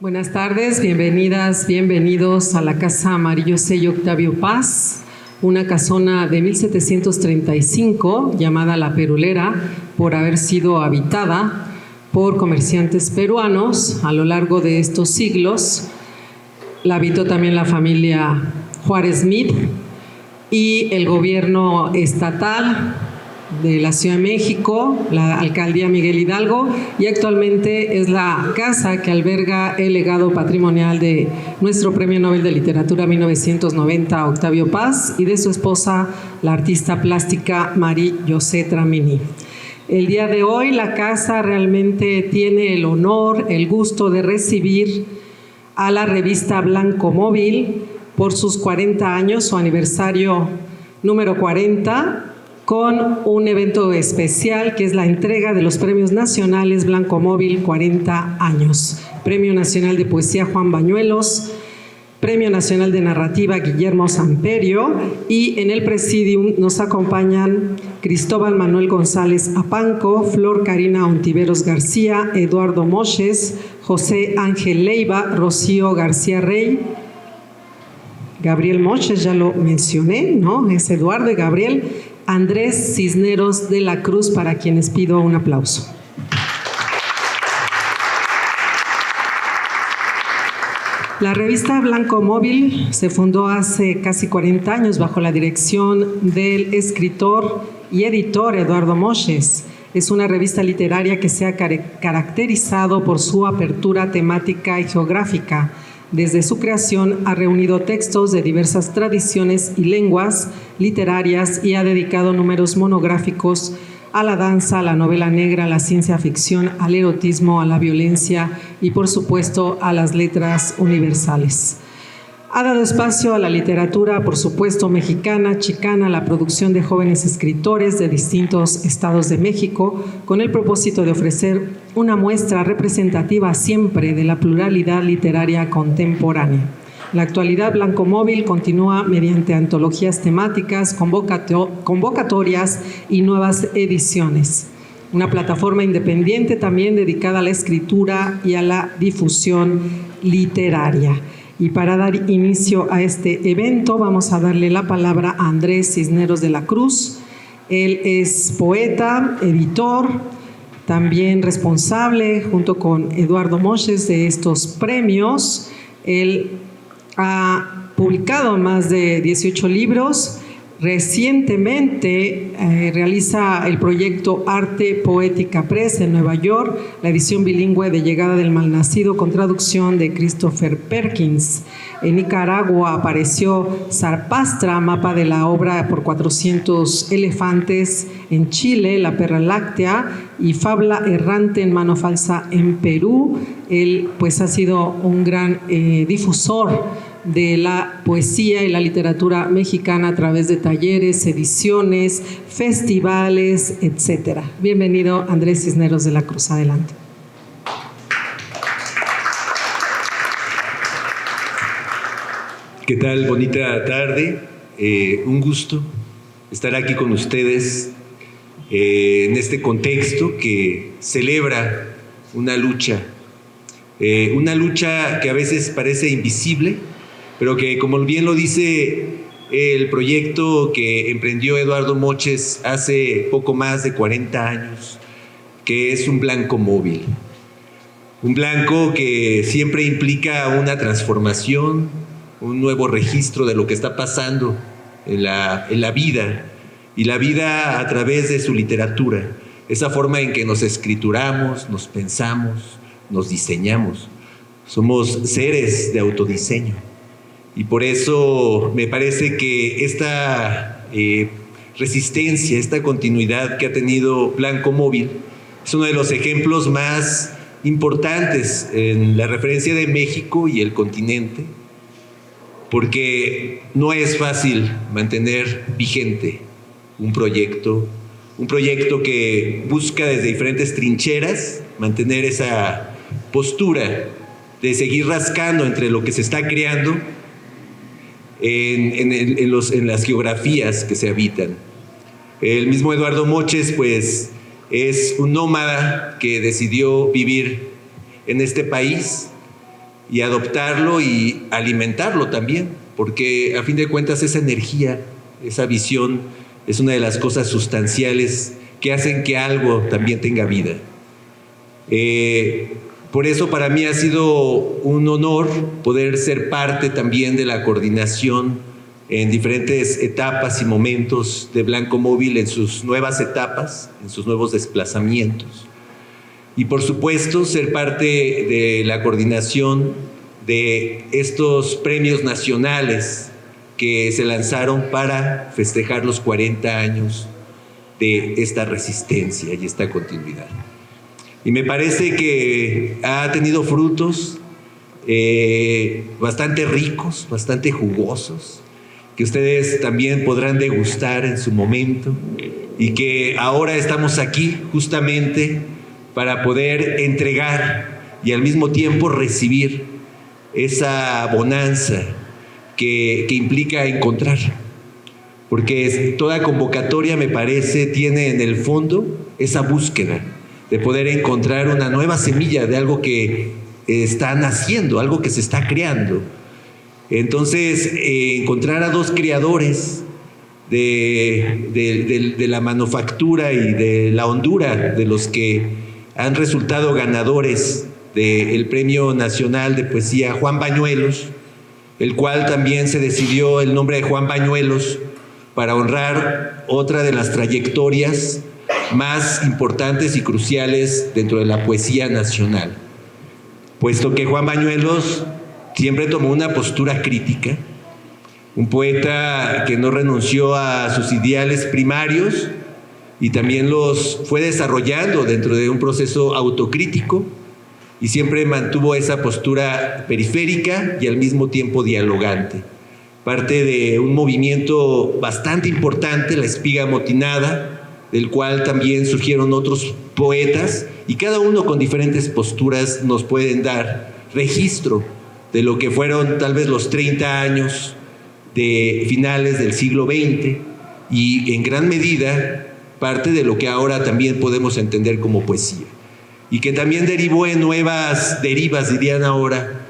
Buenas tardes, bienvenidas, bienvenidos a la Casa Amarillo Sello Octavio Paz, una casona de 1735 llamada La Perulera por haber sido habitada por comerciantes peruanos a lo largo de estos siglos. La habitó también la familia Juárez Meade y el gobierno estatal de la Ciudad de México, la alcaldía Miguel Hidalgo, y actualmente es la casa que alberga el legado patrimonial de nuestro Premio Nobel de Literatura 1990, Octavio Paz, y de su esposa, la artista plástica Marie-José Tramini. El día de hoy la casa realmente tiene el honor, el gusto de recibir a la revista Blanco Móvil por sus 40 años, su aniversario número 40, con un evento especial que es la entrega de los Premios Nacionales Blanco Móvil 40 años. Premio Nacional de Poesía Juan Bañuelos, Premio Nacional de Narrativa Guillermo Samperio, y en el presidium nos acompañan Cristóbal Manuel González Apanco, Flor Karina Ontiveros García, Eduardo Moches, José Ángel Leiva, Rocío García Rey, Gabriel Moches, ya lo mencioné, ¿no? Es Eduardo y Gabriel. Andrés Cisneros de la Cruz, para quienes pido un aplauso. La revista Blanco Móvil se fundó hace casi 40 años bajo la dirección del escritor y editor Eduardo Moches. Es una revista literaria que se ha caracterizado por su apertura temática y geográfica. Desde su creación ha reunido textos de diversas tradiciones y lenguas literarias y ha dedicado números monográficos a la danza, a la novela negra, a la ciencia ficción, al erotismo, a la violencia y, por supuesto, a las letras universales. Ha dado espacio a la literatura, por supuesto, mexicana, chicana, a la producción de jóvenes escritores de distintos estados de México, con el propósito de ofrecer una muestra representativa siempre de la pluralidad literaria contemporánea. En la actualidad, Blanco Móvil continúa mediante antologías temáticas, convocatorias y nuevas ediciones. Una plataforma independiente también dedicada a la escritura y a la difusión literaria. Y para dar inicio a este evento vamos a darle la palabra a Andrés Cisneros de la Cruz. Él es poeta, editor, también responsable junto con Eduardo Moches de estos premios. Él ha publicado más de 18 libros. Recientemente realiza el proyecto Arte Poética Press en Nueva York, la edición bilingüe de Llegada del Malnacido con traducción de Christopher Perkins. En Nicaragua apareció Zarpastra, mapa de la obra por 400 elefantes. En Chile, La Perra Láctea y Fabla Errante en Mano Falsa en Perú. Él pues ha sido un gran difusor de la poesía y la literatura mexicana a través de talleres, ediciones, festivales, etc. Bienvenido, Andrés Cisneros de la Cruz. Adelante. ¿Qué tal? Bonita tarde. Un gusto estar aquí con ustedes en este contexto que celebra una lucha que a veces parece invisible, pero que, como bien lo dice el proyecto que emprendió Eduardo Moches hace poco más de 40 años, que es un blanco móvil. Un blanco que siempre implica una transformación, un nuevo registro de lo que está pasando en la vida, y la vida a través de su literatura, esa forma en que nos escrituramos, nos pensamos, nos diseñamos. Somos seres de autodiseño. Y por eso me parece que esta resistencia, esta continuidad que ha tenido Blanco Móvil es uno de los ejemplos más importantes en la referencia de México y el continente, porque no es fácil mantener vigente un proyecto que busca desde diferentes trincheras mantener esa postura de seguir rascando entre lo que se está creando en las geografías que se habitan. El mismo Eduardo Moches, pues, es un nómada que decidió vivir en este país y adoptarlo y alimentarlo también, porque a fin de cuentas esa energía, esa visión es una de las cosas sustanciales que hacen que algo también tenga vida. Por eso para mí ha sido un honor poder ser parte también de la coordinación en diferentes etapas y momentos de Blanco Móvil en sus nuevas etapas, en sus nuevos desplazamientos. Y por supuesto ser parte de la coordinación de estos premios nacionales que se lanzaron para festejar los 40 años de esta resistencia y esta continuidad. Y me parece que ha tenido frutos bastante ricos, bastante jugosos, que ustedes también podrán degustar en su momento y que ahora estamos aquí justamente para poder entregar y al mismo tiempo recibir esa bonanza que implica encontrar. Porque toda convocatoria, me parece, tiene en el fondo esa búsqueda de poder encontrar una nueva semilla de algo que está naciendo, algo que se está creando. Entonces, encontrar a dos creadores de la manufactura y de la hondura de los que han resultado ganadores del Premio Nacional de Poesía Juan Bañuelos, el cual también se decidió el nombre de Juan Bañuelos para honrar otra de las trayectorias más importantes y cruciales dentro de la poesía nacional, puesto que Juan Bañuelos siempre tomó una postura crítica, un poeta que no renunció a sus ideales primarios y también los fue desarrollando dentro de un proceso autocrítico y siempre mantuvo esa postura periférica y al mismo tiempo dialogante. Parte de un movimiento bastante importante, la Espiga Amotinada, del cual también surgieron otros poetas y cada uno con diferentes posturas nos pueden dar registro de lo que fueron tal vez los 30 años de finales del siglo XX y en gran medida parte de lo que ahora también podemos entender como poesía y que también derivó en nuevas derivas, dirían ahora,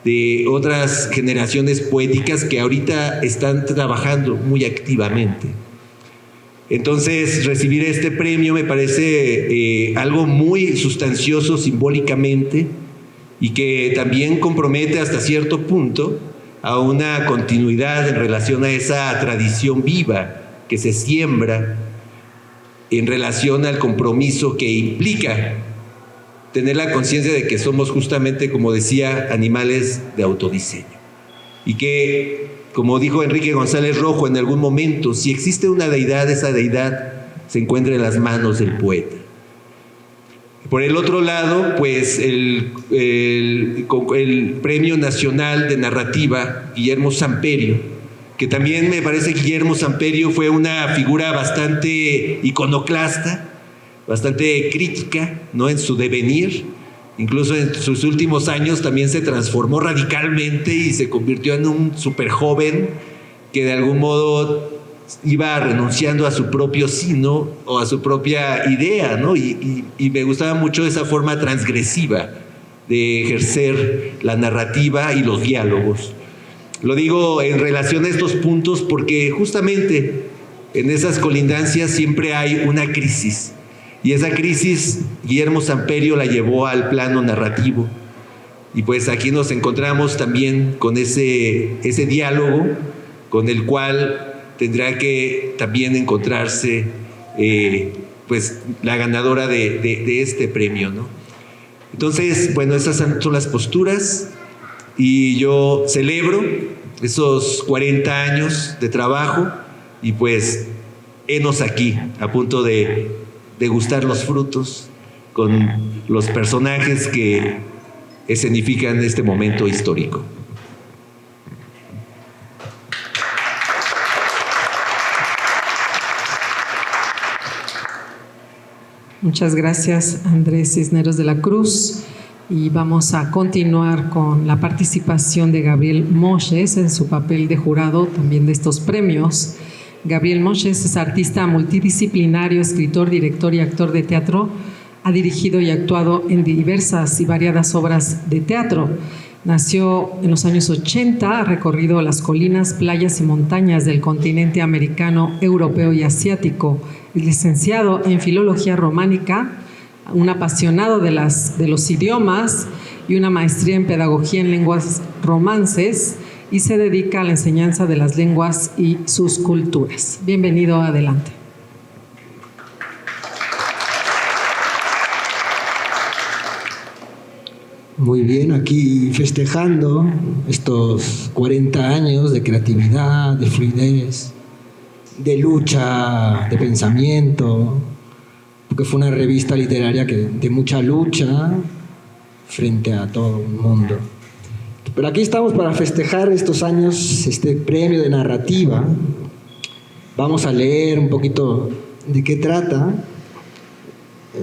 de otras generaciones poéticas que ahorita están trabajando muy activamente. Entonces, recibir este premio me parece algo muy sustancioso simbólicamente y que también compromete hasta cierto punto a una continuidad en relación a esa tradición viva que se siembra en relación al compromiso que implica tener la conciencia de que somos justamente, como decía, animales de autodiseño. Y que, como dijo Enrique González Rojo en algún momento, si existe una deidad, esa deidad se encuentra en las manos del poeta. Por el otro lado, pues el Premio Nacional de Narrativa Guillermo Samperio, que también me parece que Guillermo Samperio fue una figura bastante iconoclasta, bastante crítica, ¿no?, en su devenir. Incluso en sus últimos años también se transformó radicalmente y se convirtió en un súper joven que de algún modo iba renunciando a su propio sino o a su propia idea, ¿no? Y me gustaba mucho esa forma transgresiva de ejercer la narrativa y los diálogos. Lo digo en relación a estos puntos porque justamente en esas colindancias siempre hay una crisis. Y esa crisis Guillermo Samperio la llevó al plano narrativo. Y pues aquí nos encontramos también con ese diálogo con el cual tendrá que también encontrarse pues la ganadora de este premio, ¿no? Entonces, bueno, esas son las posturas y yo celebro esos 40 años de trabajo y pues henos aquí a punto de degustar los frutos con los personajes que escenifican este momento histórico. Muchas gracias, Andrés Cisneros de la Cruz. Y vamos a continuar con la participación de Gabriel Moches en su papel de jurado también de estos premios. Gabriel Moches es artista multidisciplinario, escritor, director y actor de teatro. Ha dirigido y actuado en diversas y variadas obras de teatro. Nació en los años 80, ha recorrido las colinas, playas y montañas del continente americano, europeo y asiático. Es licenciado en Filología Románica, un apasionado de los idiomas y una maestría en Pedagogía en Lenguas Romances, y se dedica a la enseñanza de las lenguas y sus culturas. Bienvenido, adelante. Muy bien, aquí festejando estos 40 años de creatividad, de fluidez, de lucha, de pensamiento, porque fue una revista literaria de mucha lucha frente a todo un mundo. Pero aquí estamos para festejar estos años, este premio de narrativa. Vamos a leer un poquito de qué trata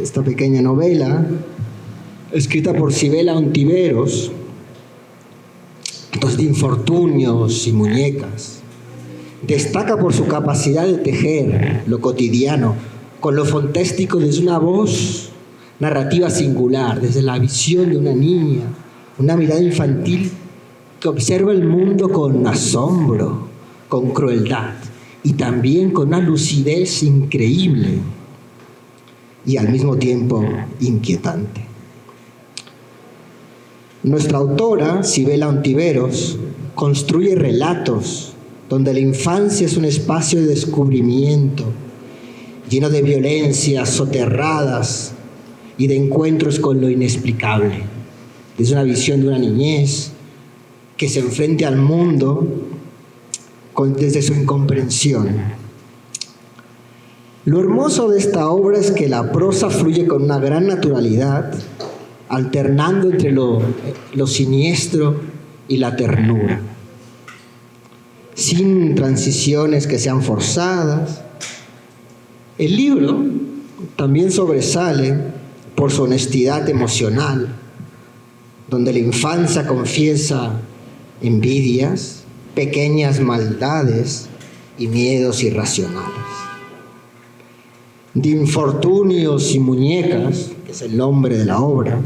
esta pequeña novela, escrita por Sibela Ontiveros, de infortunios y muñecas. Destaca por su capacidad de tejer lo cotidiano con lo fantástico desde una voz narrativa singular, desde la visión de una niña, una mirada infantil que observa el mundo con asombro, con crueldad y también con una lucidez increíble y al mismo tiempo inquietante. Nuestra autora, Sibela Ontiveros, construye relatos donde la infancia es un espacio de descubrimiento, lleno de violencias soterradas y de encuentros con lo inexplicable. Es una visión de una niñez que se enfrenta al mundo desde su incomprensión. Lo hermoso de esta obra es que la prosa fluye con una gran naturalidad, alternando entre lo siniestro y la ternura, sin transiciones que sean forzadas. El libro también sobresale por su honestidad emocional, donde la infancia confiesa envidias, pequeñas maldades y miedos irracionales. De infortunios y muñecas, que es el nombre de la obra,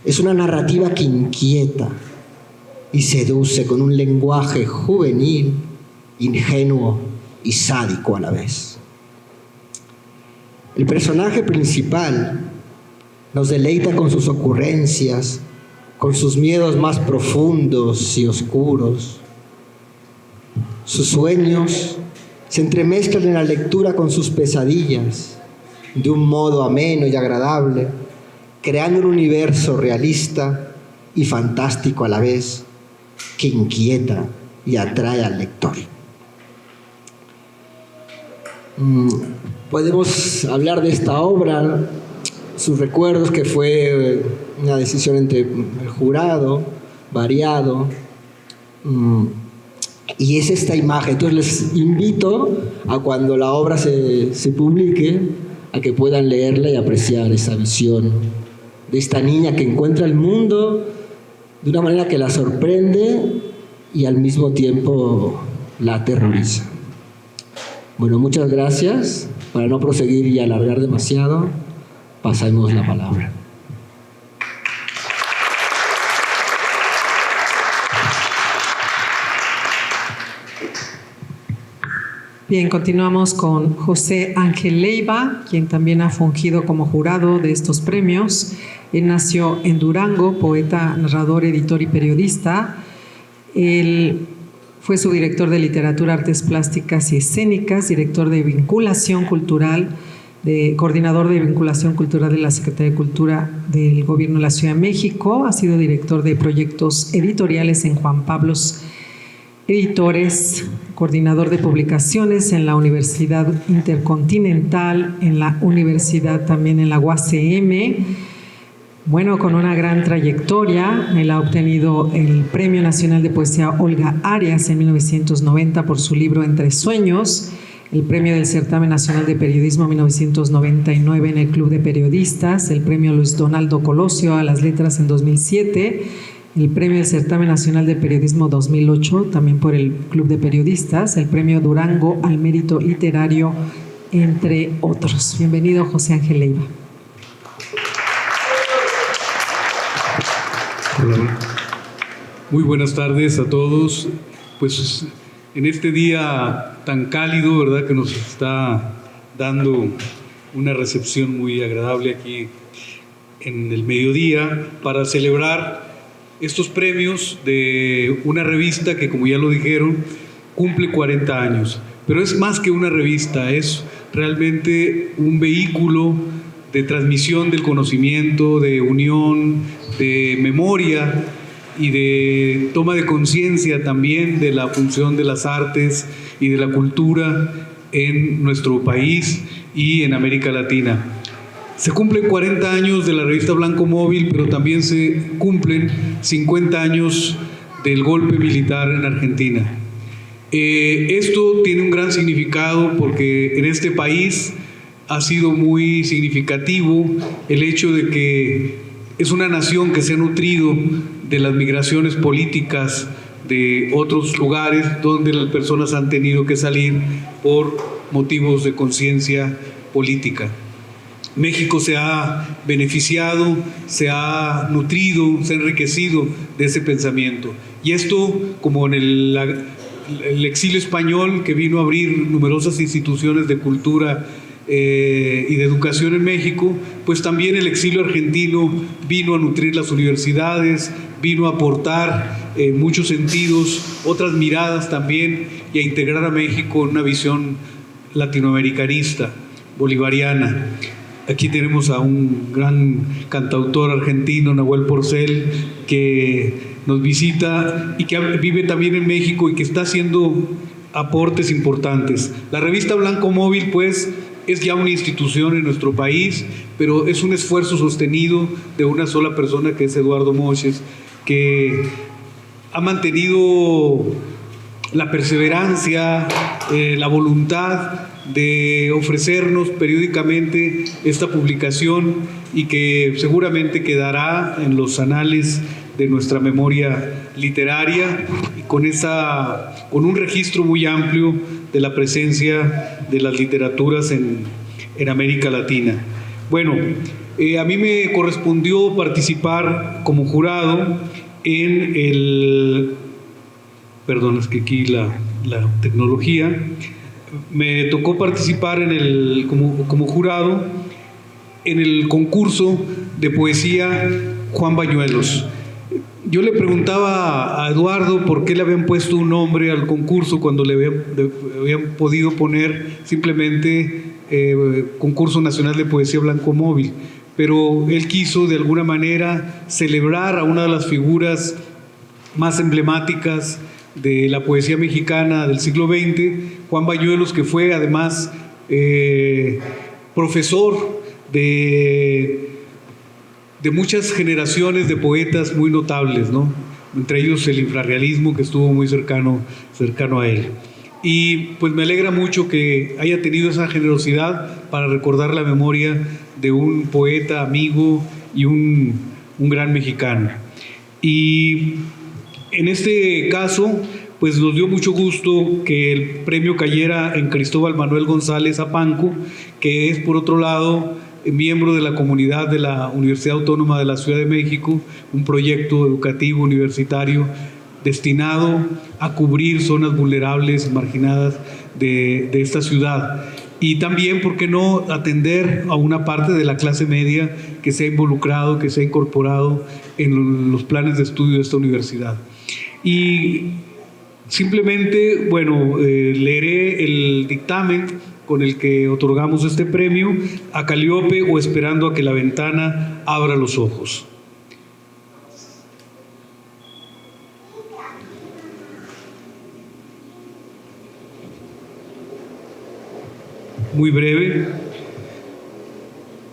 es una narrativa que inquieta y seduce con un lenguaje juvenil, ingenuo y sádico a la vez. El personaje principal nos deleita con sus ocurrencias, con sus miedos más profundos y oscuros. Sus sueños se entremezclan en la lectura con sus pesadillas, de un modo ameno y agradable, creando un universo realista y fantástico a la vez, que inquieta y atrae al lector. Podemos hablar de esta obra, sus recuerdos, que fue una decisión entre el jurado, variado, y es esta imagen. Entonces les invito a, cuando la obra se publique, a que puedan leerla y apreciar esa visión de esta niña que encuentra el mundo de una manera que la sorprende y al mismo tiempo la aterroriza. Bueno, muchas gracias. Para no proseguir y alargar demasiado, pasemos la palabra. Bien, continuamos con José Ángel Leiva, quien también ha fungido como jurado de estos premios. Él nació en Durango, poeta, narrador, editor y periodista. Él fue subdirector de Literatura, Artes Plásticas y Escénicas, director de Vinculación Cultural, coordinador de Vinculación Cultural de la Secretaría de Cultura del Gobierno de la Ciudad de México. Ha sido director de proyectos editoriales en Juan Pablos Editores, coordinador de publicaciones en la Universidad Intercontinental, en la Universidad también en la UACM. Bueno, con una gran trayectoria. Él ha obtenido el Premio Nacional de Poesía Olga Arias en 1990 por su libro Entre Sueños, el Premio del Certamen Nacional de Periodismo 1999 en el Club de Periodistas, el Premio Luis Donaldo Colosio a las Letras en 2007, el Premio del Certamen Nacional de Periodismo 2008 también por el Club de Periodistas, el Premio Durango al Mérito Literario, entre otros. Bienvenido, José Ángel Leiva. Muy buenas tardes a todos. Pues en este día tan cálido, ¿verdad?, que nos está dando una recepción muy agradable aquí en el mediodía para celebrar estos premios de una revista que, como ya lo dijeron, cumple 40 años. Pero es más que una revista, es realmente un vehículo de transmisión del conocimiento, de unión, de memoria y de toma de conciencia también de la función de las artes y de la cultura en nuestro país y en América Latina. Se cumplen 40 años de la revista Blanco Móvil, pero también se cumplen 50 años del golpe militar en Argentina. Esto tiene un gran significado porque en este país ha sido muy significativo el hecho de que es una nación que se ha nutrido de las migraciones políticas de otros lugares donde las personas han tenido que salir por motivos de conciencia política. México se ha beneficiado, se ha nutrido, se ha enriquecido de ese pensamiento. Y esto, como en el exilio español que vino a abrir numerosas instituciones de cultura y de educación en México, pues también el exilio argentino vino a nutrir las universidades, vino a aportar en muchos sentidos otras miradas también y a integrar a México en una visión latinoamericanista, bolivariana. Aquí tenemos a un gran cantautor argentino, Nahuel Porcel, que nos visita y que vive también en México y que está haciendo aportes importantes. La revista Blanco Móvil, pues, es ya una institución en nuestro país, pero es un esfuerzo sostenido de una sola persona, que es Eduardo Moches, que ha mantenido la perseverancia, la voluntad de ofrecernos periódicamente esta publicación y que seguramente quedará en los anales de nuestra memoria literaria y con un registro muy amplio de la presencia de las literaturas en América Latina. Bueno, a mí me correspondió participar como jurado en el... Perdón, es que aquí la tecnología... Me tocó participar como jurado en el concurso de poesía Juan Bañuelos. Yo le preguntaba a Eduardo por qué le habían puesto un nombre al concurso cuando le habían podido poner simplemente Concurso Nacional de Poesía Blanco Móvil, pero él quiso de alguna manera celebrar a una de las figuras más emblemáticas de la poesía mexicana del siglo XX, Juan Bañuelos, que fue además profesor de muchas generaciones de poetas muy notables, ¿no? Entre ellos el infrarrealismo, que estuvo muy cercano a él. Y pues me alegra mucho que haya tenido esa generosidad para recordar la memoria de un poeta, amigo y un gran mexicano. Y en este caso, pues nos dio mucho gusto que el premio cayera en Cristóbal Manuel González Apanco, que es, por otro lado, miembro de la comunidad de la Universidad Autónoma de la Ciudad de México, un proyecto educativo universitario destinado a cubrir zonas vulnerables y marginadas de esta ciudad. Y también, ¿por qué no?, atender a una parte de la clase media que se ha involucrado, que se ha incorporado en los planes de estudio de esta universidad. Y simplemente, bueno, leeré el dictamen con el que otorgamos este premio a Calíope o Esperando a que la ventana abra los ojos. Muy breve.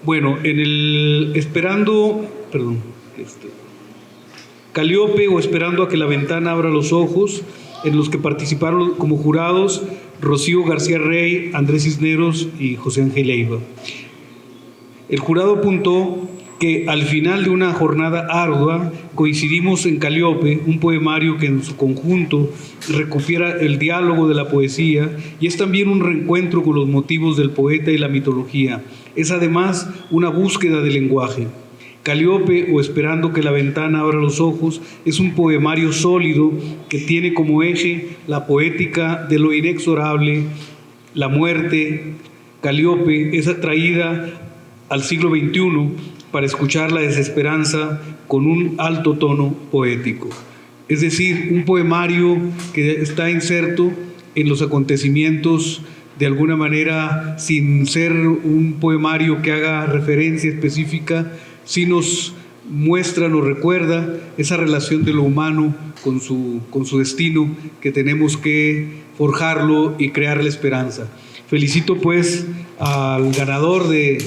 Bueno, en el Calíope o Esperando a que la ventana abra los ojos, en los que participaron como jurados Rocío García Rey, Andrés Cisneros y José Ángel Leiva. El jurado apuntó que al final de una jornada ardua coincidimos en Calíope, un poemario que en su conjunto recupera el diálogo de la poesía y es también un reencuentro con los motivos del poeta y la mitología. Es además una búsqueda del lenguaje. Calíope o Esperando que la ventana abra los ojos es un poemario sólido que tiene como eje la poética de lo inexorable, la muerte. Calíope es atraída al siglo XXI para escuchar la desesperanza con un alto tono poético. Es decir, un poemario que está inserto en los acontecimientos de alguna manera, sin ser un poemario que haga referencia específica, sí nos muestra, nos recuerda esa relación de lo humano con su destino, que tenemos que forjarlo y crear la esperanza. Felicito pues al ganador de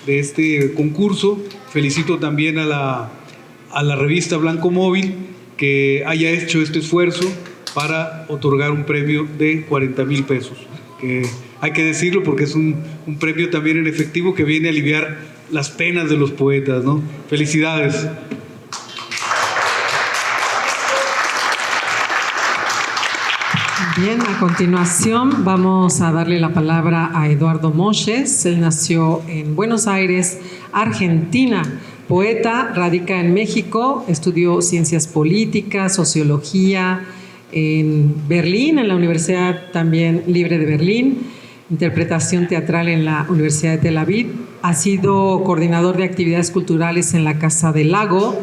este concurso, felicito también a la revista Blanco Móvil que haya hecho este esfuerzo para otorgar un premio de 40,000 pesos. Que hay que decirlo porque es un premio también en efectivo que viene a aliviar las penas de los poetas, ¿no? Felicidades. Bien, a continuación vamos a darle la palabra a Eduardo Moches. Él nació en Buenos Aires, Argentina. Poeta, radica en México, estudió ciencias políticas, sociología en Berlín, en la Universidad también Libre de Berlín, interpretación teatral en la Universidad de Tel Aviv. Ha sido coordinador de actividades culturales en la Casa del Lago,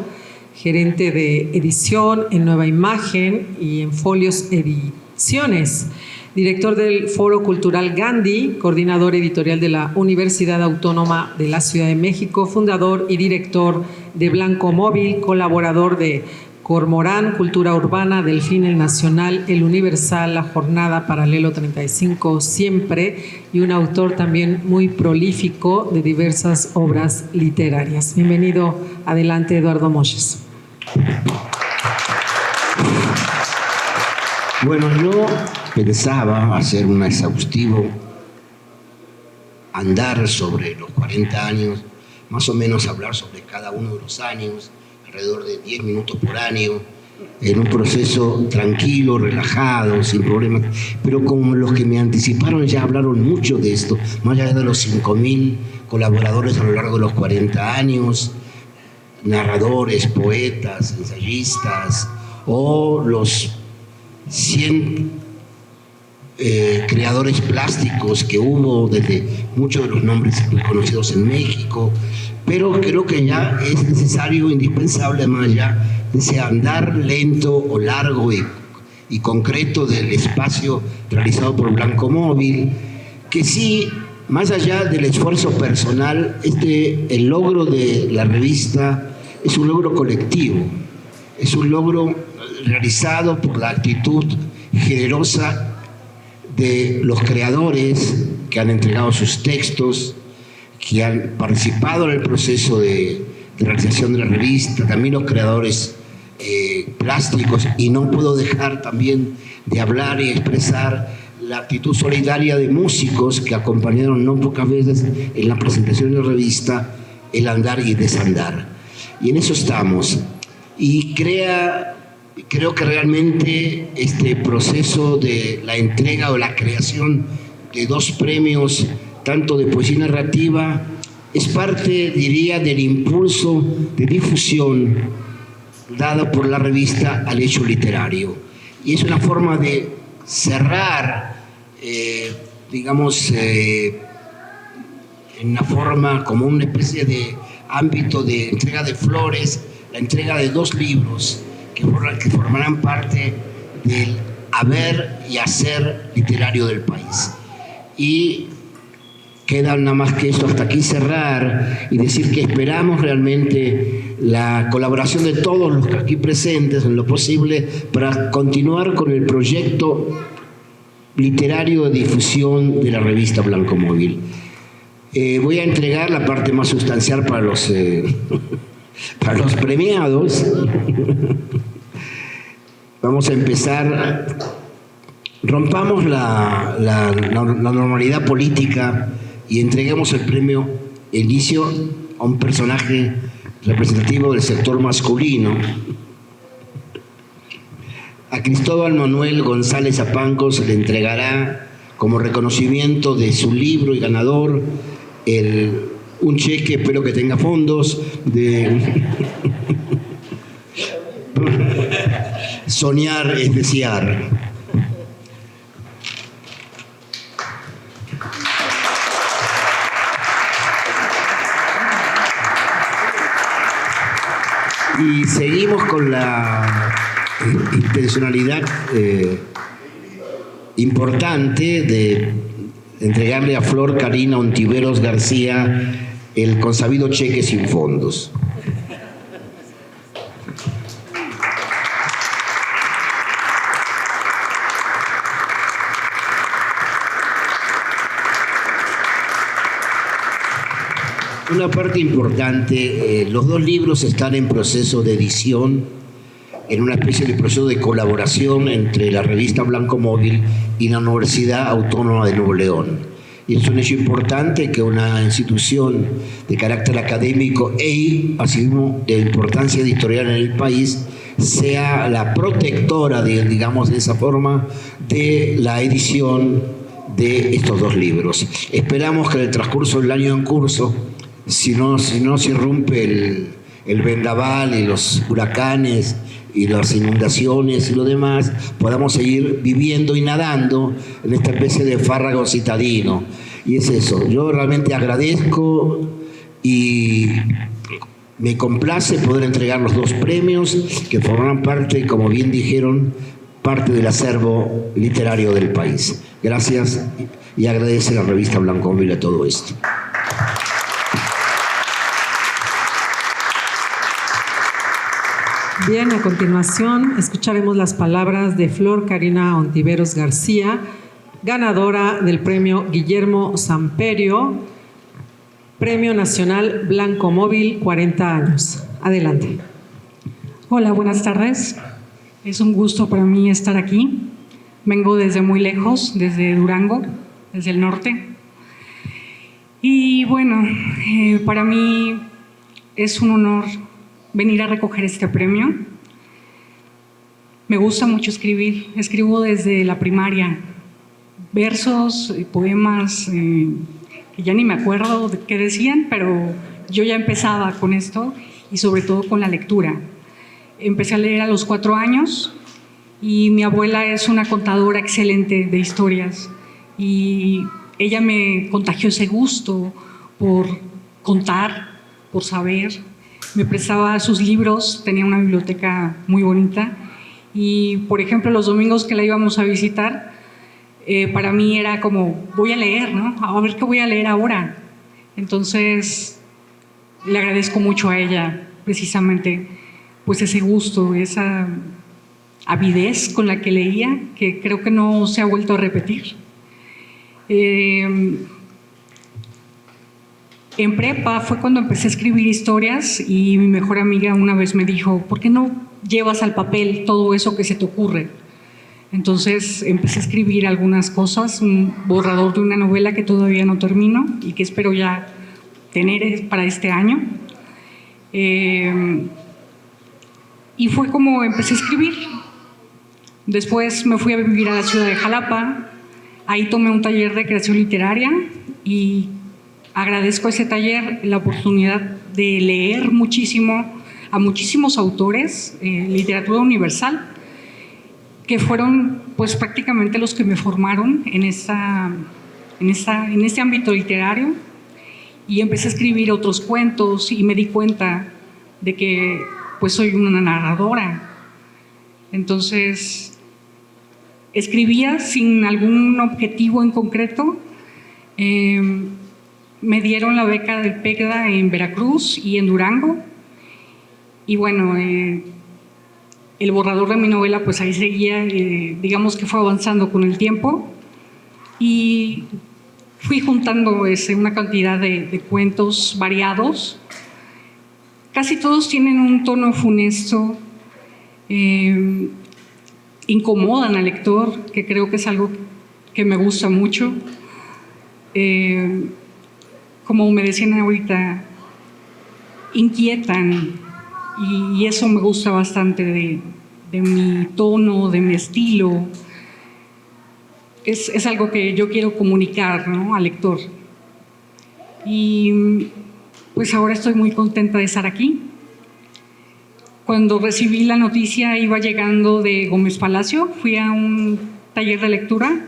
gerente de edición en Nueva Imagen y en Folios Ediciones, director del Foro Cultural Gandhi, coordinador editorial de la Universidad Autónoma de la Ciudad de México, fundador y director de Blanco Móvil, colaborador de Cormorán, Cultura Urbana, Delfín, El Nacional, El Universal, La Jornada, Paralelo 35, Siempre, y un autor también muy prolífico de diversas obras literarias. Bienvenido, adelante, Eduardo Moches. Bueno, yo pensaba hacer un exhaustivo andar sobre los 40 años, más o menos hablar sobre cada uno de los años, alrededor de 10 minutos por año, en un proceso tranquilo, relajado, sin problemas. Pero como los que me anticiparon ya hablaron mucho de esto, más allá de los 5,000 colaboradores a lo largo de los 40 años, narradores, poetas, ensayistas, o los 100 creadores plásticos que hubo, desde muchos de los nombres conocidos en México, pero creo que ya es necesario, indispensable, más allá de ese andar lento o largo y concreto del espacio realizado por Blanco Móvil, que sí, más allá del esfuerzo personal, el logro de la revista es un logro colectivo, es un logro realizado por la actitud generosa de los creadores que han entregado sus textos, que han participado en el proceso de realización de la revista, también los creadores plásticos, y no puedo dejar también de hablar y expresar la actitud solidaria de músicos que acompañaron no pocas veces en la presentación de la revista el andar y desandar. Y en eso estamos. Y creo que realmente este proceso de la entrega o la creación de 2 premios, tanto de poesía narrativa, es parte, diría, del impulso de difusión dado por la revista al hecho literario. Y es una forma de cerrar, digamos, en una forma como una especie de ámbito de entrega de flores, la entrega de 2 libros que formarán parte del haber y hacer literario del país. Y queda nada más que esto hasta aquí cerrar y decir que esperamos realmente la colaboración de todos los aquí presentes en lo posible para continuar con el proyecto literario de difusión de la revista Blanco Móvil. Voy a entregar la parte más sustancial para los premiados. Vamos a empezar. Rompamos la normalidad política y entreguemos el premio Inicio a un personaje representativo del sector masculino. A Cristóbal Manuel González Apanco se le entregará, como reconocimiento de su libro y ganador, un cheque, espero que tenga fondos, de soñar es desear. Y seguimos con la intencionalidad importante de entregarle a Flor Karina Ontiveros García el consabido cheque sin fondos. Una parte importante, los dos libros están en proceso de edición, en una especie de proceso de colaboración entre la revista Blanco Móvil y la Universidad Autónoma de Nuevo León. Y es un hecho importante que una institución de carácter académico e asimismo de importancia editorial en el país sea la protectora, digamos de esa forma, de la edición de estos dos libros. Esperamos que en el transcurso del año en curso, si no se irrumpe el vendaval y los huracanes y las inundaciones y lo demás, podamos seguir viviendo y nadando en esta especie de fárrago citadino. Y es eso, yo realmente agradezco y me complace poder entregar los dos premios que formarán parte, como bien dijeron, parte del acervo literario del país. Gracias y agradece a la revista Blanco Móvil a todo esto. Bien, a continuación escucharemos las palabras de Flor Karina Ontiveros García, ganadora del premio Guillermo Samperio, Premio Nacional Blanco Móvil 40 años. Adelante. Hola, buenas tardes. Es un gusto para mí estar aquí. Vengo desde muy lejos, desde Durango, desde el norte. Y bueno, para mí es un honor venir a recoger este premio. Me gusta mucho escribir. Escribo desde la primaria. Versos, poemas, que ya ni me acuerdo de qué decían, pero yo ya empezaba con esto y sobre todo con la lectura. Empecé a leer a los 4 años y mi abuela es una contadora excelente de historias y ella me contagió ese gusto por contar, por saber. Me prestaba sus libros, tenía una biblioteca muy bonita y, por ejemplo, los domingos que la íbamos a visitar, para mí era como, voy a leer, ¿no? A ver qué voy a leer ahora. Entonces, le agradezco mucho a ella, precisamente, pues ese gusto, esa avidez con la que leía, que creo que no se ha vuelto a repetir. En prepa fue cuando empecé a escribir historias y mi mejor amiga una vez me dijo, ¿por qué no llevas al papel todo eso que se te ocurre? Entonces empecé a escribir algunas cosas, un borrador de una novela que todavía no termino y que espero ya tener para este año. Y fue como empecé a escribir. Después me fui a vivir a la ciudad de Jalapa, ahí tomé un taller de creación literaria y agradezco a ese taller la oportunidad de leer muchísimo a muchísimos autores, literatura universal, que fueron pues prácticamente los que me formaron en este ámbito literario, y empecé a escribir otros cuentos y me di cuenta de que pues soy una narradora. Entonces escribía sin algún objetivo en concreto. Me dieron la beca del PECDA en Veracruz y en Durango. Y bueno, el borrador de mi novela, pues ahí seguía, digamos que fue avanzando con el tiempo. Y fui juntando una cantidad de cuentos variados. Casi todos tienen un tono funesto, incomodan al lector, que creo que es algo que me gusta mucho. Como me decían ahorita, inquietan, y eso me gusta bastante de mi tono, de mi estilo. Es algo que yo quiero comunicar, ¿no?, al lector. Y pues ahora estoy muy contenta de estar aquí. Cuando recibí la noticia iba llegando de Gómez Palacio, fui a un taller de lectura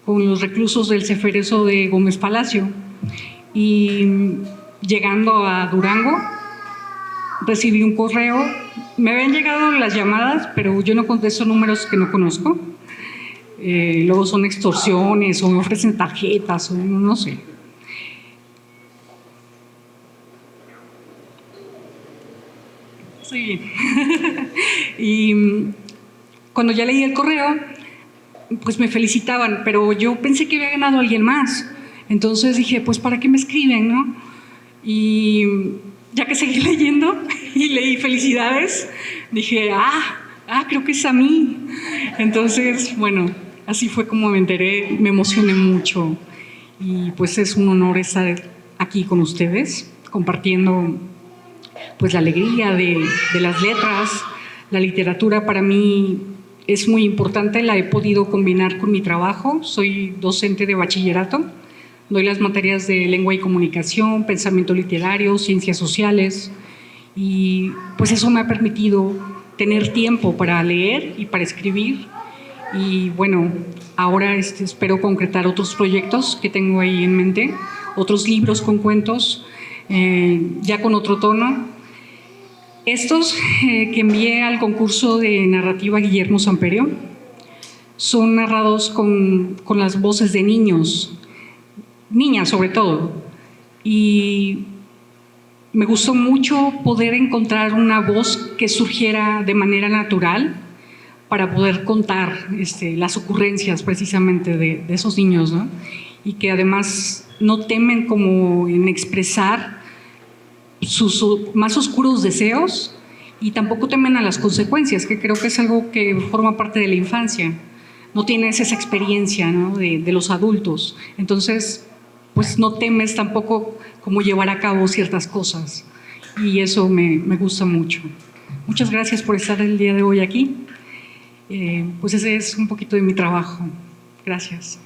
con los reclusos del Ceferezo de Gómez Palacio y llegando a Durango recibí un correo. Me habían llegado las llamadas, pero yo no contesto números que no conozco. Luego son extorsiones o me ofrecen tarjetas o no sé. Estoy bien. Y cuando ya leí el correo, pues me felicitaban, pero yo pensé que había ganado alguien más. Entonces dije, pues ¿para qué me escriben, no? Y ya que seguí leyendo y leí felicidades, dije, creo que es a mí. Entonces, bueno, así fue como me enteré, me emocioné mucho y pues es un honor estar aquí con ustedes, compartiendo pues la alegría de las letras. La literatura para mí es muy importante, la he podido combinar con mi trabajo. Soy docente de bachillerato, doy las materias de lengua y comunicación, pensamiento literario, ciencias sociales y pues eso me ha permitido tener tiempo para leer y para escribir. Y bueno, ahora espero concretar otros proyectos que tengo ahí en mente, otros libros con cuentos, ya con otro tono. Estos que envié al concurso de narrativa Guillermo Samperio son narrados con las voces de niños, niñas sobre todo, y me gustó mucho poder encontrar una voz que surgiera de manera natural para poder contar las ocurrencias precisamente de esos niños, ¿no? Y que además no temen como en expresar sus más oscuros deseos y tampoco temen a las consecuencias, que creo que es algo que forma parte de la infancia. No tienes esa experiencia, ¿no? de los adultos. Entonces, pues no temes tampoco cómo llevar a cabo ciertas cosas. Y eso me gusta mucho. Muchas gracias por estar el día de hoy aquí. Pues ese es un poquito de mi trabajo. Gracias.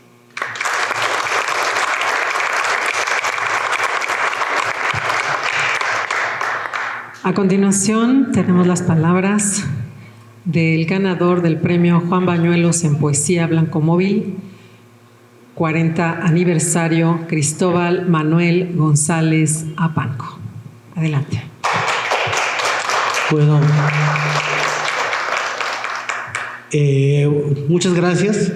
A continuación tenemos las palabras del ganador del premio Juan Bañuelos en Poesía Blancomóvil 40 aniversario, Cristóbal Manuel González Apanco. Adelante. Bueno, muchas gracias.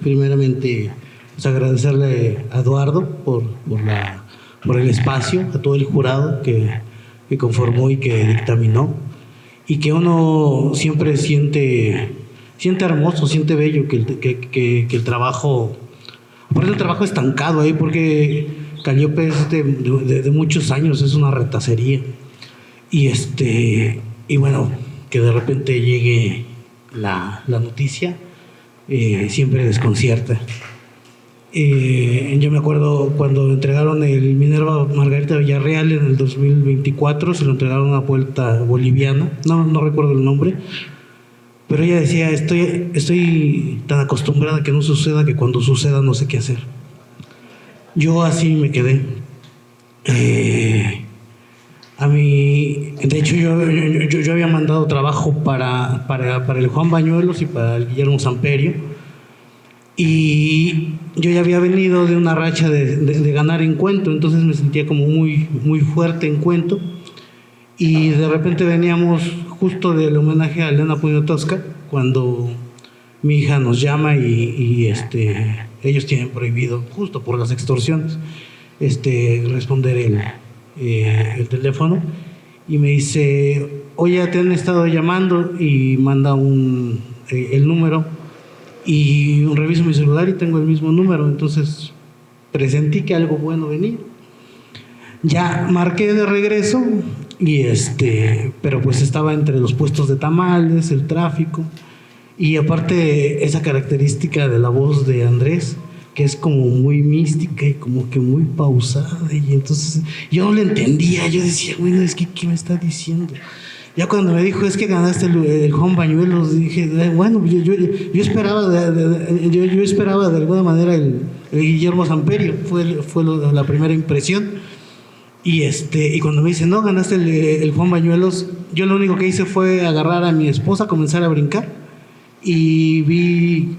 Primeramente, pues agradecerle a Eduardo por el espacio, a todo el jurado que conformó y que dictaminó, y que uno siempre siente hermoso, siente bello que el trabajo, aparte el trabajo estancado ahí, porque Calliope es de muchos años, es una retacería, y bueno, que de repente llegue la noticia, siempre desconcierta. Yo me acuerdo cuando entregaron el Minerva Margarita Villarreal en el 2024, se lo entregaron a una poeta boliviana, no recuerdo el nombre, pero ella decía, estoy tan acostumbrada a que no suceda que cuando suceda no sé qué hacer. Yo así me quedé. A mí, de hecho, yo había mandado trabajo para el Juan Bañuelos y para el Guillermo Samperio, y yo ya había venido de una racha de ganar en cuento, entonces me sentía como muy, muy fuerte en cuento, y de repente veníamos justo del homenaje a Elena Poniatowska cuando mi hija nos llama y ellos tienen prohibido, justo por las extorsiones, responder el teléfono, y me dice, oye, te han estado llamando, y manda el número, y reviso mi celular y tengo el mismo número, entonces presentí que algo bueno venía. Ya marqué de regreso, pero pues estaba entre los puestos de tamales, el tráfico, y aparte esa característica de la voz de Andrés, que es como muy mística y como que muy pausada, y entonces yo no le entendía, yo decía, bueno, es que ¿qué me está diciendo? Ya cuando me dijo, es que ganaste el Juan Bañuelos, dije, bueno, yo esperaba yo esperaba de alguna manera el Guillermo Samperio, fue la primera impresión. Y cuando me dicen, no, ganaste el Juan Bañuelos, yo lo único que hice fue agarrar a mi esposa, comenzar a brincar, y vi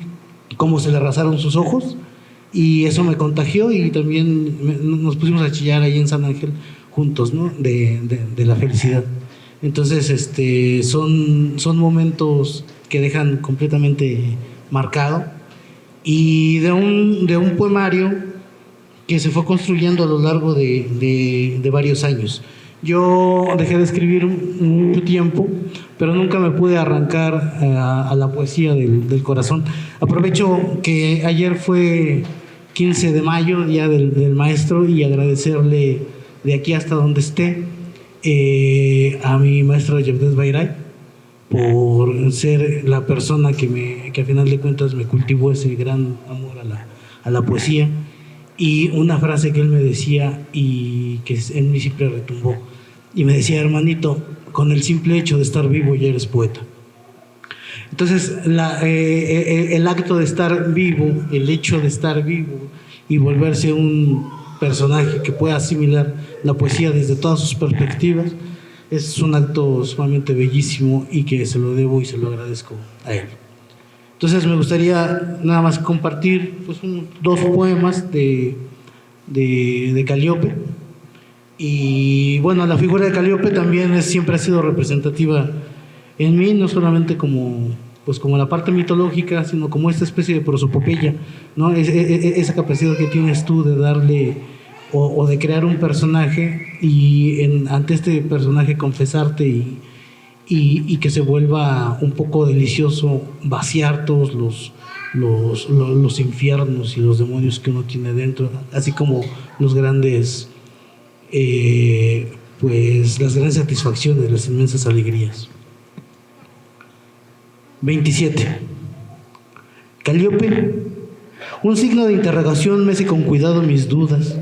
cómo se le arrasaron sus ojos, y eso me contagió, y también nos pusimos a chillar ahí en San Ángel juntos, ¿no? De la felicidad. Entonces, son momentos que dejan completamente marcado, y de un poemario que se fue construyendo a lo largo de varios años. Yo dejé de escribir mucho tiempo, pero nunca me pude arrancar a la poesía del corazón. Aprovecho que ayer fue 15 de mayo, Día del Maestro, y agradecerle de aquí hasta donde esté a mi maestro Yevdes Bayray por ser la persona que a final de cuentas me cultivó ese gran amor a la poesía. Y una frase que él me decía y que en mí siempre retumbó, y me decía: hermanito, con el simple hecho de estar vivo ya eres poeta. Entonces el acto de estar vivo, el hecho de estar vivo y volverse un personaje que pueda asimilar la poesía desde todas sus perspectivas, es un acto sumamente bellísimo y que se lo debo y se lo agradezco a él. Entonces me gustaría nada más compartir pues, 2 poemas de Calliope. Y bueno, la figura de Calliope también siempre ha sido representativa en mí, no solamente como la parte mitológica, sino como esta especie de prosopopeya, ¿no? Esa capacidad que tienes tú de darle o de crear un personaje y ante este personaje confesarte y que se vuelva un poco delicioso vaciar todos los infiernos y los demonios que uno tiene dentro, así como los grandes las grandes satisfacciones, las inmensas alegrías. 27. Calliope, un signo de interrogación mece con cuidado mis dudas.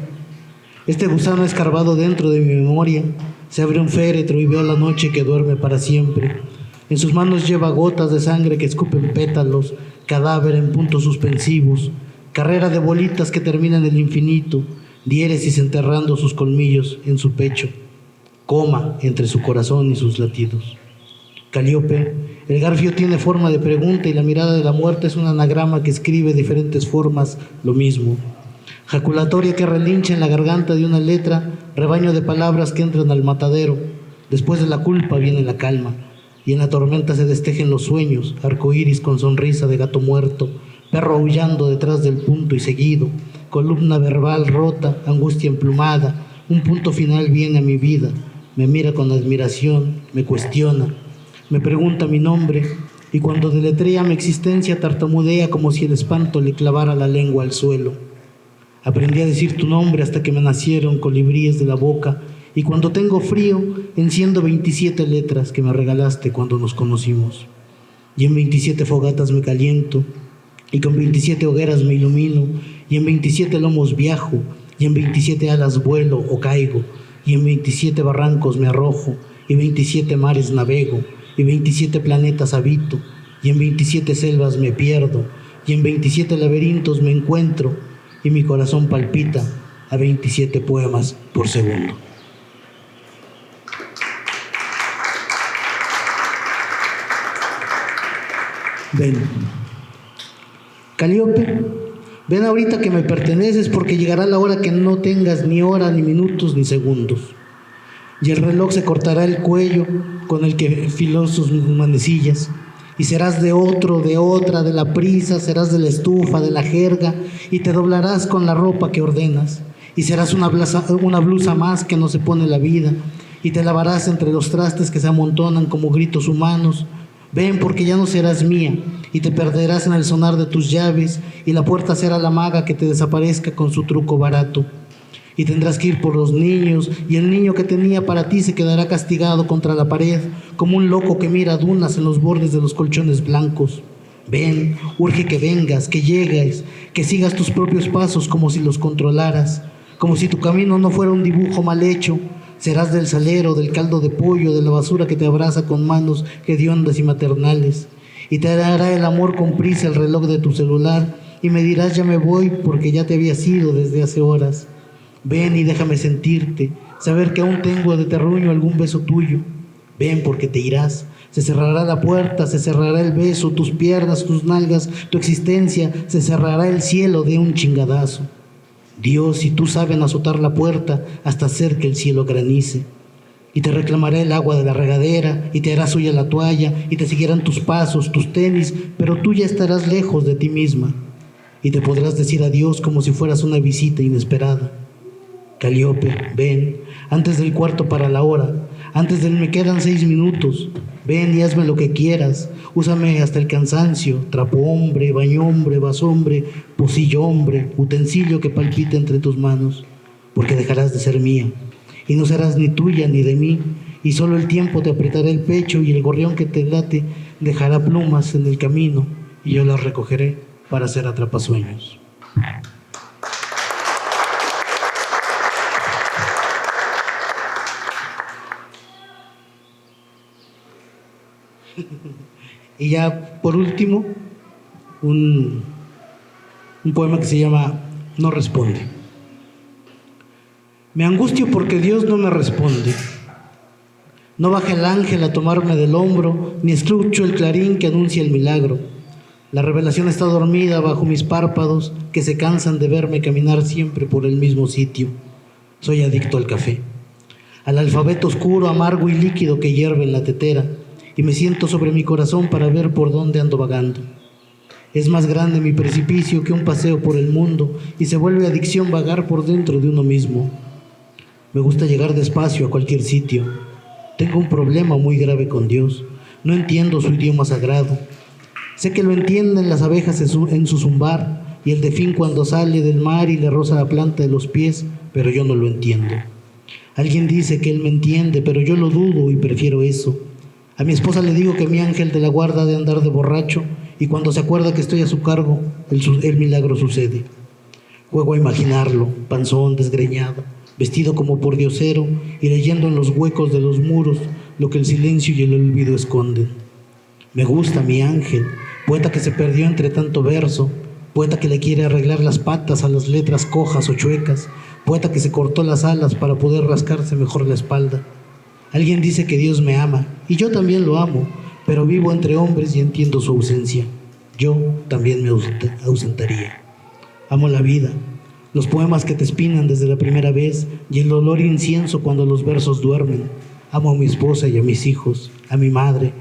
Este gusano escarbado dentro de mi memoria. Se abre un féretro y veo la noche que duerme para siempre. En sus manos lleva gotas de sangre que escupen pétalos, cadáver en puntos suspensivos, carrera de bolitas que termina en el infinito, diéresis enterrando sus colmillos en su pecho, coma entre su corazón y sus latidos. Calliope, el garfio tiene forma de pregunta y la mirada de la muerte es un anagrama que escribe diferentes formas lo mismo. Jaculatoria que relincha en la garganta de una letra, rebaño de palabras que entran al matadero. Después de la culpa viene la calma, y en la tormenta se destejen los sueños, arcoíris con sonrisa de gato muerto, perro aullando detrás del punto y seguido, columna verbal rota, angustia emplumada, un punto final viene a mi vida, me mira con admiración, me cuestiona, me pregunta mi nombre, y cuando deletrea mi existencia tartamudea como si el espanto le clavara la lengua al suelo. Aprendí a decir tu nombre hasta que me nacieron colibríes de la boca, y cuando tengo frío enciendo 27 letras que me regalaste cuando nos conocimos. Y en 27 fogatas me caliento, y con 27 hogueras me ilumino, y en 27 lomos viajo, y en 27 alas vuelo o caigo, y en 27 barrancos me arrojo, y 27 mares navego, y 27 planetas habito, y en 27 selvas me pierdo, y en 27 laberintos me encuentro, y mi corazón palpita a 27 poemas por segundo. Ven, Calliope, ven ahorita que me perteneces, porque llegará la hora que no tengas ni hora, ni minutos, ni segundos. Y el reloj se cortará el cuello con el que filó sus manecillas. Y serás de otro, de otra, de la prisa, serás de la estufa, de la jerga, y te doblarás con la ropa que ordenas. Y serás una blusa más que no se pone la vida, y te lavarás entre los trastes que se amontonan como gritos humanos. Ven, porque ya no serás mía, y te perderás en el sonar de tus llaves, y la puerta será la maga que te desaparezca con su truco barato. Y tendrás que ir por los niños, y el niño que tenía para ti se quedará castigado contra la pared, como un loco que mira dunas en los bordes de los colchones blancos. Ven, urge que vengas, que llegues, que sigas tus propios pasos como si los controlaras, como si tu camino no fuera un dibujo mal hecho. Serás del salero, del caldo de pollo, de la basura que te abraza con manos hediondas y maternales. Y te hará el amor con prisa el reloj de tu celular, y me dirás ya me voy porque ya te habías ido desde hace horas. Ven y déjame sentirte, saber que aún tengo de terruño algún beso tuyo. Ven porque te irás, se cerrará la puerta, se cerrará el beso, tus piernas, tus nalgas, tu existencia, se cerrará el cielo de un chingadazo. Dios y tú saben azotar la puerta hasta hacer que el cielo granice. Y te reclamará el agua de la regadera, y te hará suya la toalla, y te seguirán tus pasos, tus tenis, pero tú ya estarás lejos de ti misma. Y te podrás decir adiós como si fueras una visita inesperada. Calíope, ven, antes del cuarto para la hora, antes del me quedan 6 minutos. Ven y hazme lo que quieras, úsame hasta el cansancio, trapo hombre, baño hombre, vaso hombre, pocillo hombre, utensilio que palpite entre tus manos, porque dejarás de ser mía, y no serás ni tuya ni de mí, y solo el tiempo te apretará el pecho y el gorrión que te late dejará plumas en el camino, y yo las recogeré para hacer atrapasueños. Y ya por último, un poema que se llama No responde. Me angustio porque Dios no me responde. No baja el ángel a tomarme del hombro, ni escucho el clarín que anuncia el milagro. La revelación está dormida bajo mis párpados, que se cansan de verme caminar siempre por el mismo sitio. Soy adicto al café, al alfabeto oscuro, amargo y líquido que hierve en la tetera, y me siento sobre mi corazón para ver por dónde ando vagando. Es más grande mi precipicio que un paseo por el mundo, y se vuelve adicción vagar por dentro de uno mismo. Me gusta llegar despacio a cualquier sitio. Tengo un problema muy grave con Dios. No entiendo su idioma sagrado. Sé que lo entienden las abejas en su zumbar, y el delfín cuando sale del mar y le roza la planta de los pies, pero yo no lo entiendo. Alguien dice que él me entiende, pero yo lo dudo y prefiero eso. A mi esposa le digo que mi ángel de la guarda ha de andar de borracho, y cuando se acuerda que estoy a su cargo, el milagro sucede. Juego a imaginarlo, panzón, desgreñado, vestido como pordiosero y leyendo en los huecos de los muros lo que el silencio y el olvido esconden. Me gusta mi ángel, poeta que se perdió entre tanto verso, poeta que le quiere arreglar las patas a las letras cojas o chuecas, poeta que se cortó las alas para poder rascarse mejor la espalda. Alguien dice que Dios me ama, y yo también lo amo, pero vivo entre hombres y entiendo su ausencia. Yo también me ausentaría. Amo la vida, los poemas que te espinan desde la primera vez y el olor incienso cuando los versos duermen. Amo a mi esposa y a mis hijos, a mi madre.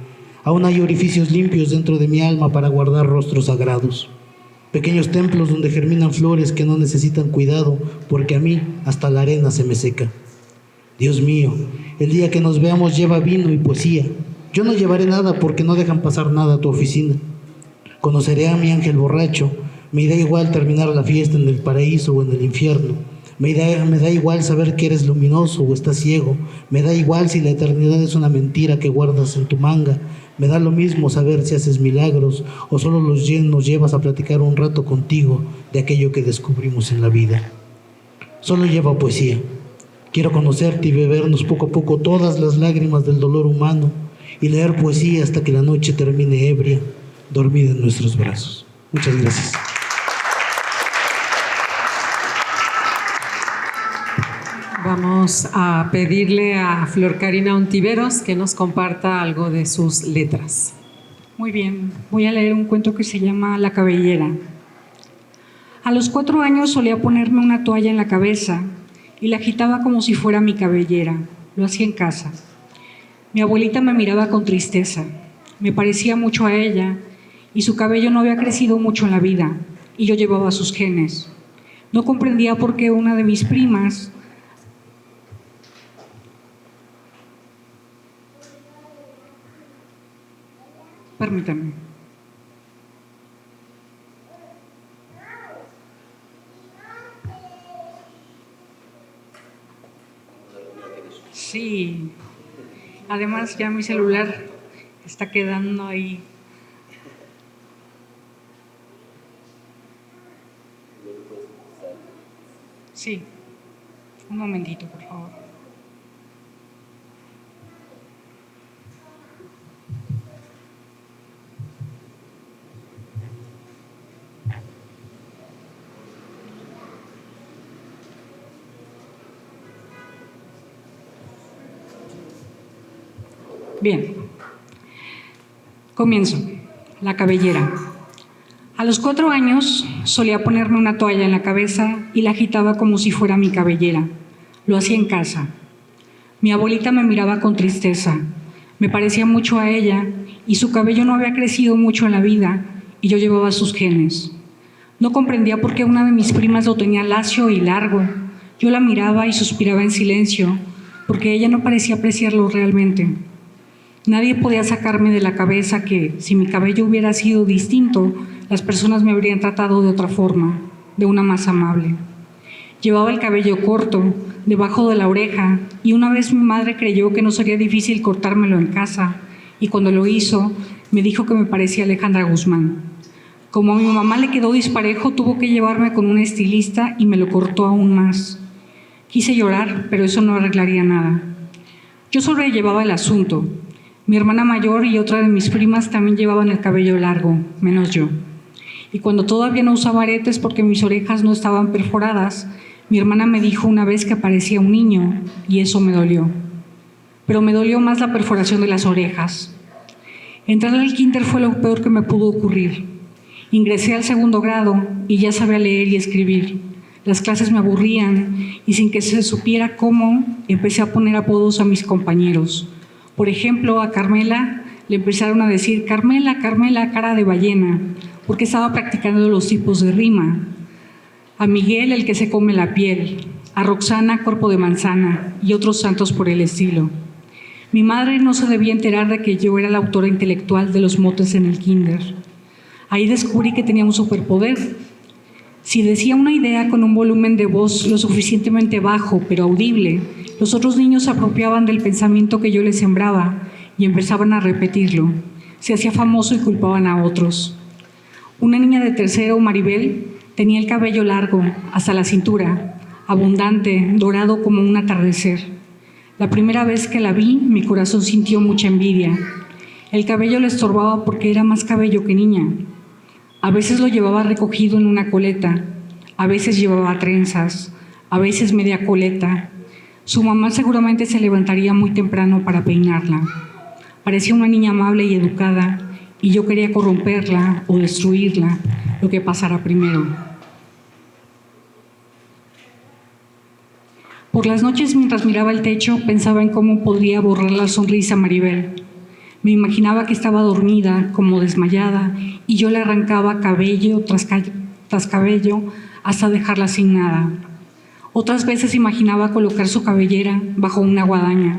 Aún hay orificios limpios dentro de mi alma para guardar rostros sagrados. Pequeños templos donde germinan flores que no necesitan cuidado, porque a mí hasta la arena se me seca. Dios mío, el día que nos veamos lleva vino y poesía. Yo no llevaré nada porque no dejan pasar nada a tu oficina. Conoceré a mi ángel borracho. Me da igual terminar la fiesta en el paraíso o en el infierno. Me da igual saber que eres luminoso o estás ciego. Me da igual si la eternidad es una mentira que guardas en tu manga. Me da lo mismo saber si haces milagros o solo nos llevas a platicar un rato contigo de aquello que descubrimos en la vida. Solo lleva poesía. Quiero conocerte y bebernos poco a poco todas las lágrimas del dolor humano y leer poesía hasta que la noche termine ebria, dormida en nuestros brazos. Muchas gracias. Vamos a pedirle a Flor Karina Ontiveros que nos comparta algo de sus letras. Muy bien, voy a leer un cuento que se llama La cabellera. A los 4 años solía ponerme una toalla en la cabeza y la agitaba como si fuera mi cabellera. Lo hacía en casa. Mi abuelita me miraba con tristeza. Me parecía mucho a ella y su cabello no había crecido mucho en la vida y yo llevaba sus genes. No comprendía por qué una de mis primas Permítame. Sí. Además, ya mi celular está quedando ahí. Sí. Un momentito, por favor. Bien, comienzo. La cabellera. A los 4 años solía ponerme una toalla en la cabeza y la agitaba como si fuera mi cabellera. Lo hacía en casa. Mi abuelita me miraba con tristeza. Me parecía mucho a ella y su cabello no había crecido mucho en la vida y yo llevaba sus genes. No comprendía por qué una de mis primas lo tenía lacio y largo. Yo la miraba y suspiraba en silencio porque ella no parecía apreciarlo realmente. Nadie podía sacarme de la cabeza que, si mi cabello hubiera sido distinto, las personas me habrían tratado de otra forma, de una más amable. Llevaba el cabello corto, debajo de la oreja, y una vez mi madre creyó que no sería difícil cortármelo en casa, y cuando lo hizo, me dijo que me parecía Alejandra Guzmán. Como a mi mamá le quedó disparejo, tuvo que llevarme con un estilista y me lo cortó aún más. Quise llorar, pero eso no arreglaría nada. Yo sobrellevaba el asunto. Mi hermana mayor y otra de mis primas también llevaban el cabello largo, menos yo. Y cuando todavía no usaba aretes porque mis orejas no estaban perforadas, mi hermana me dijo una vez que parecía un niño y eso me dolió. Pero me dolió más la perforación de las orejas. Entrar al kinder fue lo peor que me pudo ocurrir. Ingresé al 2º grado y ya sabía leer y escribir. Las clases me aburrían y sin que se supiera cómo, empecé a poner apodos a mis compañeros. Por ejemplo, a Carmela le empezaron a decir Carmela, Carmela, cara de ballena, porque estaba practicando los tipos de rima. A Miguel, el que se come la piel, a Roxana, cuerpo de manzana, y otros santos por el estilo. Mi madre no se debía enterar de que yo era la autora intelectual de los motes en el kinder. Ahí descubrí que tenía un superpoder. Si decía una idea con un volumen de voz lo suficientemente bajo, pero audible, los otros niños se apropiaban del pensamiento que yo les sembraba y empezaban a repetirlo. Se hacía famoso y culpaban a otros. Una niña de 3º, Maribel, tenía el cabello largo, hasta la cintura, abundante, dorado como un atardecer. La primera vez que la vi, mi corazón sintió mucha envidia. El cabello le estorbaba porque era más cabello que niña. A veces lo llevaba recogido en una coleta, a veces llevaba trenzas, a veces media coleta. Su mamá seguramente se levantaría muy temprano para peinarla. Parecía una niña amable y educada, y yo quería corromperla o destruirla, lo que pasara primero. Por las noches, mientras miraba el techo, pensaba en cómo podría borrar la sonrisa a Maribel. Me imaginaba que estaba dormida, como desmayada, y yo le arrancaba cabello tras cabello hasta dejarla sin nada. Otras veces imaginaba colocar su cabellera bajo una guadaña.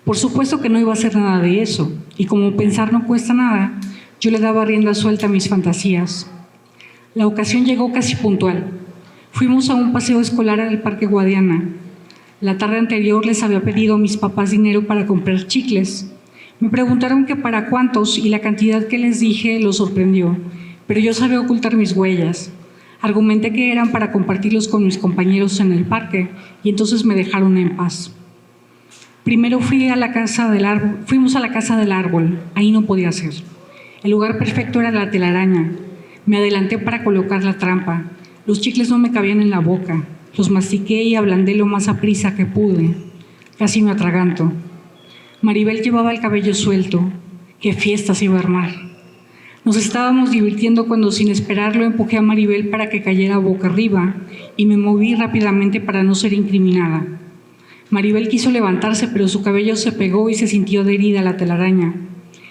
Por supuesto que no iba a hacer nada de eso, y como pensar no cuesta nada, yo le daba rienda suelta a mis fantasías. La ocasión llegó casi puntual. Fuimos a un paseo escolar al Parque Guadiana. La tarde anterior les había pedido a mis papás dinero para comprar chicles. Me preguntaron que para cuántos y la cantidad que les dije los sorprendió, pero yo sabía ocultar mis huellas. Argumenté que eran para compartirlos con mis compañeros en el parque y entonces me dejaron en paz. Primero fuimos a la casa del árbol, ahí no podía ser. El lugar perfecto era la telaraña. Me adelanté para colocar la trampa. Los chicles no me cabían en la boca. Los mastiqué y ablandé lo más aprisa que pude. Casi me atraganto. Maribel llevaba el cabello suelto. ¡Qué fiesta se iba a armar! Nos estábamos divirtiendo cuando, sin esperarlo, empujé a Maribel para que cayera boca arriba y me moví rápidamente para no ser incriminada. Maribel quiso levantarse, pero su cabello se pegó y se sintió adherida a la telaraña.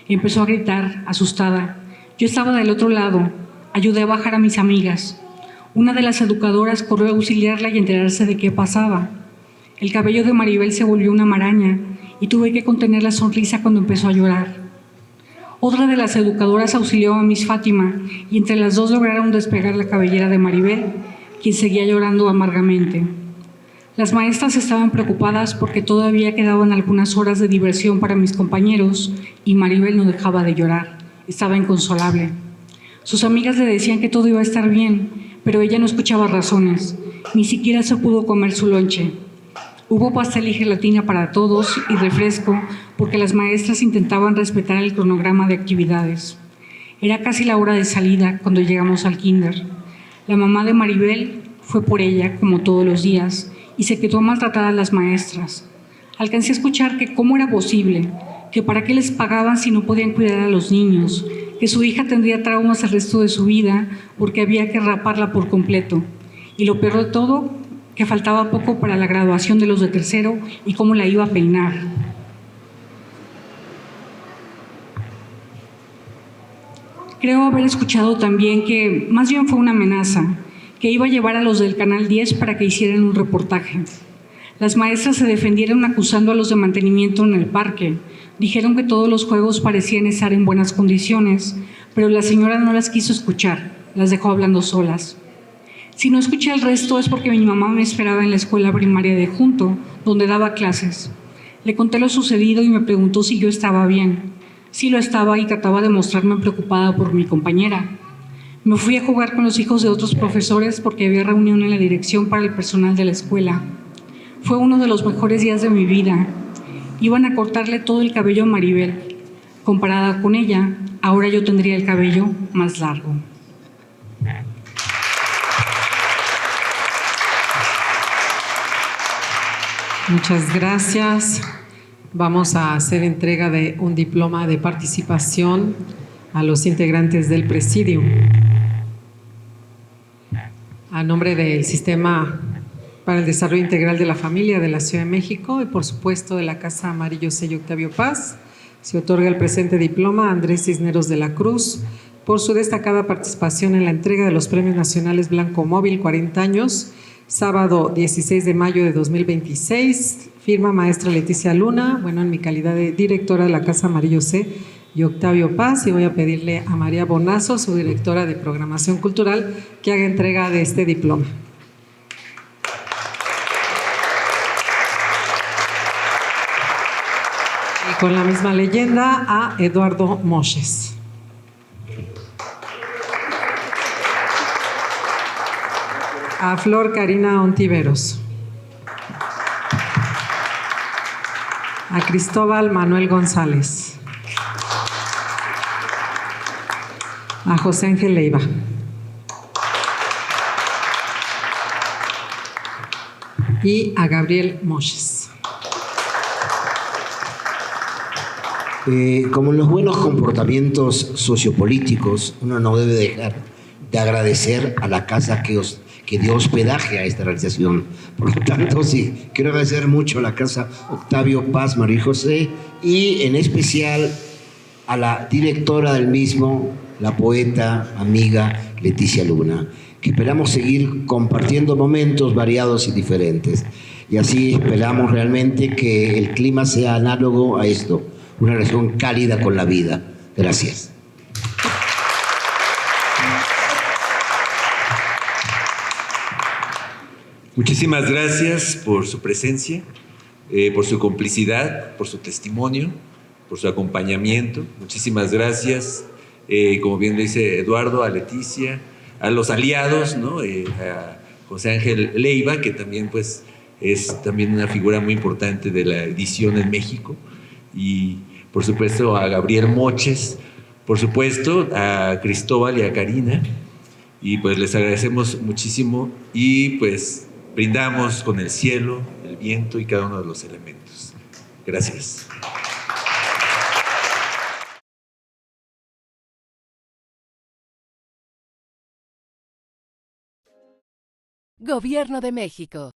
Empezó a gritar, asustada. Yo estaba del otro lado. Ayudé a bajar a mis amigas. Una de las educadoras corrió a auxiliarla y enterarse de qué pasaba. El cabello de Maribel se volvió una maraña y tuve que contener la sonrisa cuando empezó a llorar. Otra de las educadoras auxilió a Miss Fátima y entre las dos lograron despegar la cabellera de Maribel, quien seguía llorando amargamente. Las maestras estaban preocupadas porque todavía quedaban algunas horas de diversión para mis compañeros y Maribel no dejaba de llorar. Estaba inconsolable. Sus amigas le decían que todo iba a estar bien, pero ella no escuchaba razones. Ni siquiera se pudo comer su lonche. Hubo pastel y gelatina para todos y refresco porque las maestras intentaban respetar el cronograma de actividades. Era casi la hora de salida cuando llegamos al kinder. La mamá de Maribel fue por ella, como todos los días, y se quedó a maltratar a las maestras. Alcancé a escuchar que cómo era posible que para qué les pagaban si no podían cuidar a los niños, que su hija tendría traumas el resto de su vida porque había que raparla por completo. Y lo peor de todo, que faltaba poco para la graduación de los de tercero y cómo la iba a peinar. Creo haber escuchado también que más bien fue una amenaza, que iba a llevar a los del Canal 10 para que hicieran un reportaje. Las maestras se defendieron acusando a los de mantenimiento en el parque. Dijeron que todos los juegos parecían estar en buenas condiciones, pero la señora no las quiso escuchar, las dejó hablando solas. Si no escuché el resto es porque mi mamá me esperaba en la escuela primaria de Junto, donde daba clases. Le conté lo sucedido y me preguntó si yo estaba bien. Sí lo estaba y trataba de mostrarme preocupada por mi compañera. Me fui a jugar con los hijos de otros profesores porque había reunión en la dirección para el personal de la escuela. Fue uno de los mejores días de mi vida. Iban a cortarle todo el cabello a Maribel. Comparada con ella, ahora yo tendría el cabello más largo. Muchas gracias. Vamos a hacer entrega de un diploma de participación a los integrantes del Presidium. A nombre del Sistema para el Desarrollo Integral de la Familia de la Ciudad de México y por supuesto de la Casa Amarillo Sello Octavio Paz, se otorga el presente diploma a Andrés Cisneros de la Cruz por su destacada participación en la entrega de los Premios Nacionales Blanco Móvil 40 años, sábado 16 de mayo de 2026, firma maestra Leticia Luna, bueno, en mi calidad de directora de la Casa Amarillo C y Octavio Paz, y voy a pedirle a María Bonazo, su directora de Programación Cultural, que haga entrega de este diploma. Y con la misma leyenda a Eduardo Moches. A Flor Karina Ontiveros. A Cristóbal Manuel González. A José Ángel Leiva. Y a Gabriel Moches. Como en los buenos comportamientos sociopolíticos, uno no debe dejar de agradecer a la casa que dio hospedaje a esta realización. Por lo tanto, sí, quiero agradecer mucho a la Casa Octavio Paz, María José, y en especial a la directora del mismo, la poeta, amiga Leticia Luna, que esperamos seguir compartiendo momentos variados y diferentes. Y así esperamos realmente que el clima sea análogo a esto, una relación cálida con la vida. Gracias. Muchísimas gracias por su presencia, por su complicidad, por su testimonio, por su acompañamiento. Muchísimas gracias, como bien lo dice Eduardo, a Leticia, a los aliados, ¿no? A José Ángel Leiva, que también pues, es también una figura muy importante de la edición en México, y por supuesto a Gabriel Moches, por supuesto a Cristóbal y a Karina, y pues les agradecemos muchísimo y pues brindamos con el cielo, el viento y cada uno de los elementos. Gracias. Gobierno de México.